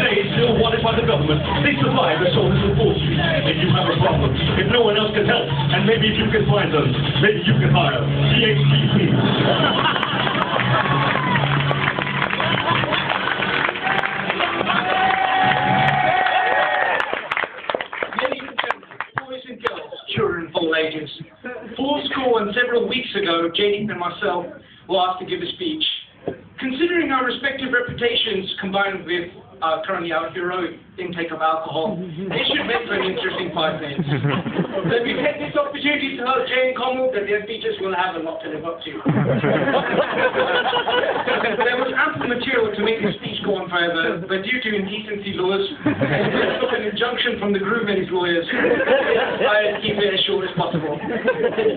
Jay is still wanted by the government. They survive a shortage of fortune. If you have a problem, if no one else can help, and maybe if you can find them, maybe you can hire DHPP. Children of all ages. For school and several weeks ago, Jay and myself were asked to give a speech. Considering our respective reputations combined with currently our heroic intake of alcohol, it should make for an interesting 5 minutes. So we've had this opportunity to help Jay and Conwell that their speeches will have a lot to live up to. There was ample material to make the speech go on forever, but due to indecency laws and an injunction from the groom and his lawyers, I keep it as short as possible.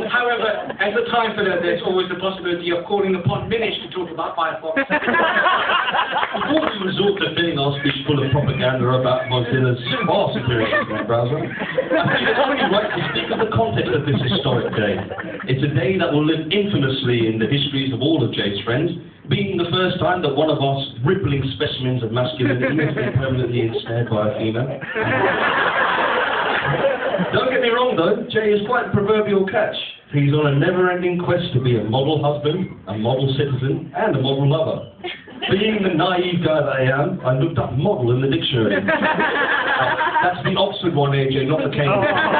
However, at the time for that, there's always the possibility of calling upon Minish to talk about Firefox. Before we resort to filling our speech full of propaganda about Mozilla's far superior internet browser, I think it's only right to speak of the context of this historic day. It's a day that will live infamously in the histories of all of Jay's friends, being the first time that one of us rippling specimens of masculinity has been permanently ensnared by a female. Don't get me wrong though, Jay is quite a proverbial catch. He's on a never-ending quest to be a model husband, a model citizen, and a model lover. Being the naive guy that I am, I looked up model in the dictionary. That's the Oxford one, AJ, not the Cambridge one.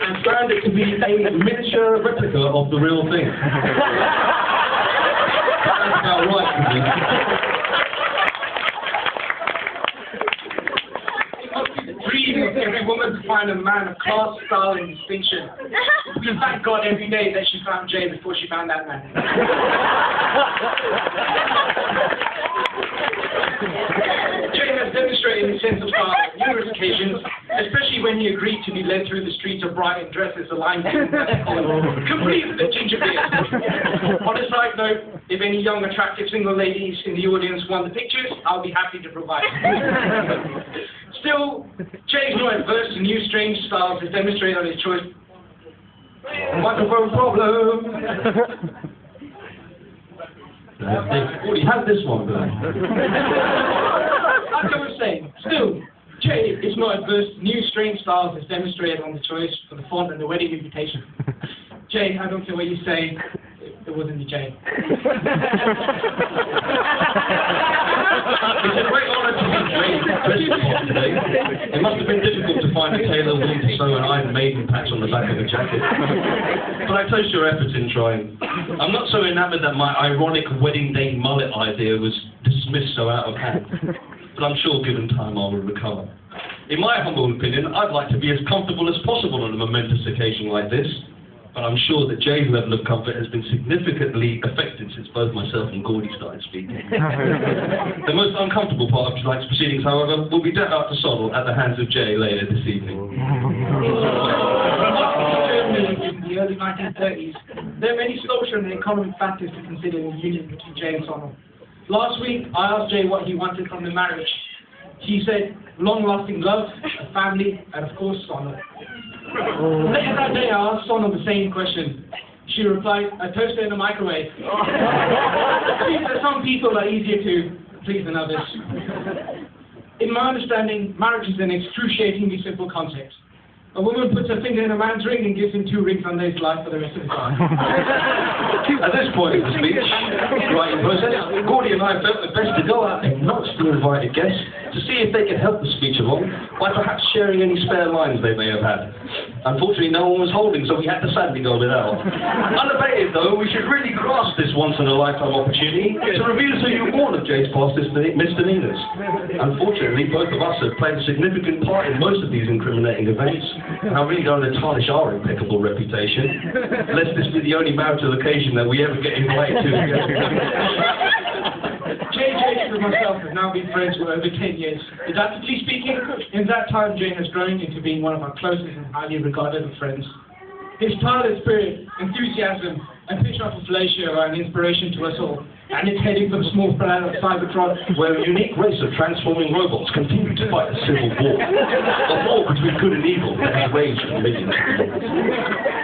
And found it to be a miniature replica of the real thing. That's about right for me. Dream of every woman to find a man of class, style, and distinction. We thank God every day that she found Jay before she found that man. Jay has demonstrated his sense of style on numerous occasions, especially when he agreed to be led through the streets of Brighton dressed as a line man, complete with a ginger beard. On a side note, if any young, attractive single ladies in the audience want the pictures, I'll be happy to provide. Still, Jay is not adverse to new, strange styles as demonstrated on his choice. Microphone problem! They already had this one, but... Like I was saying, still, Jay is not adverse to new, strange styles as demonstrated on the choice for the font and the wedding invitation. Jay, I don't care what you say, it wasn't the Jay. It's a great honour to be dressed up today. It must have been difficult to find a tailor willing to sew an Iron Maiden patch on the back of a jacket. But I toast your efforts in trying. I'm not so enamoured that my ironic wedding day mullet idea was dismissed so out of hand. But I'm sure given time I will recover. In my humble opinion, I'd like to be as comfortable as possible on a momentous occasion like this. But I'm sure that Jay's level of comfort has been significantly affected since both myself and Gordie started speaking. The most uncomfortable part of tonight's proceedings, however, will be dealt out to Sonal at the hands of Jay later this evening. In the early 1930s, there are many social and economic factors to consider in the union between Jay and Sonal. Last week, I asked Jay what he wanted from the marriage. He said, long-lasting love, a family, and of course, Sonal. Later that day, I asked Sonal the same question. She replied, a toaster in a microwave. Some people are easier to please than others. In my understanding, marriage is an excruciatingly simple concept. A woman puts her finger in a man's ring and gives him 2 rings under his life for the rest of his life. At this point of the speech, writing process, Gordie and I felt it best to go out and not to invited guests to see if they could help the speech along by perhaps sharing any spare lines they may have had. Unfortunately, no one was holding, so we had to sadly go without. Unabated, though, we should really grasp this once-in-a-lifetime opportunity to reveal to you all of Jay's past misdemeanors. Unfortunately, both of us have played a significant part in most of these incriminating events, and I really don't want to tarnish our impeccable reputation, lest this be the only marital occasion that we ever get invited to again. Jay and myself have now been friends for over 10 years. Adaptively speaking, in that time Jay has grown into being one of our closest and highly regarded of friends. His tireless spirit, enthusiasm, and pitch-off of fellatio are an inspiration to us all, and it's heading for the small planet of Cybertron. Where a unique race of transforming robots continue to fight a civil war. A war between good and evil that has raged for millions.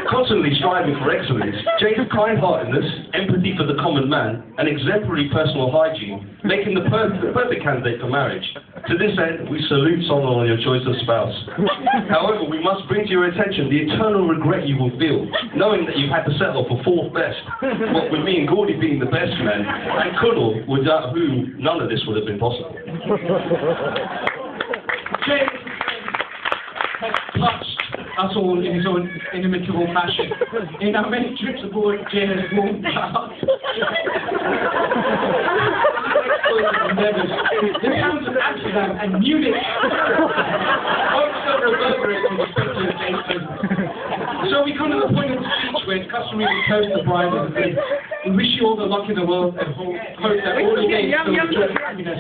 Constantly striving for excellence, Jay's kind-heartedness, empathy for the common man, and exemplary personal hygiene make him the perfect candidate for marriage. To this end, we salute Sonal on your choice of spouse. However, we must bring to your attention the eternal regret you will feel, knowing that you had to settle for fourth best, what with me and Gordie being the best men, and Kunal, without whom none of this would have been possible. Jay has touched us all in his own inimitable fashion. In our many trips aboard, Jay has warmed out. The towns of Amsterdam and Munich also reverberate on the spectacle of Jay's presence. So we come to the point of the speech where it's customary to toast the bride and say, we wish you all the luck in the world and hope that all your days fill with joy and happiness.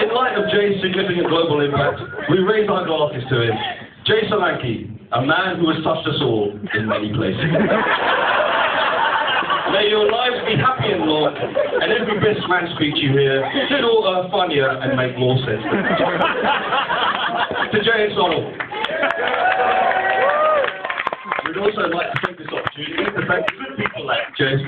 In light of Jay's significant global impact, we raise our glasses to him. Jay Solanki, a man who has touched us all in many places. May your lives be happy and long, and every best man speech you hear shorter, funnier, and make more sense. To Jay and Sonal. We'd also like to take this opportunity to thank good people like Jay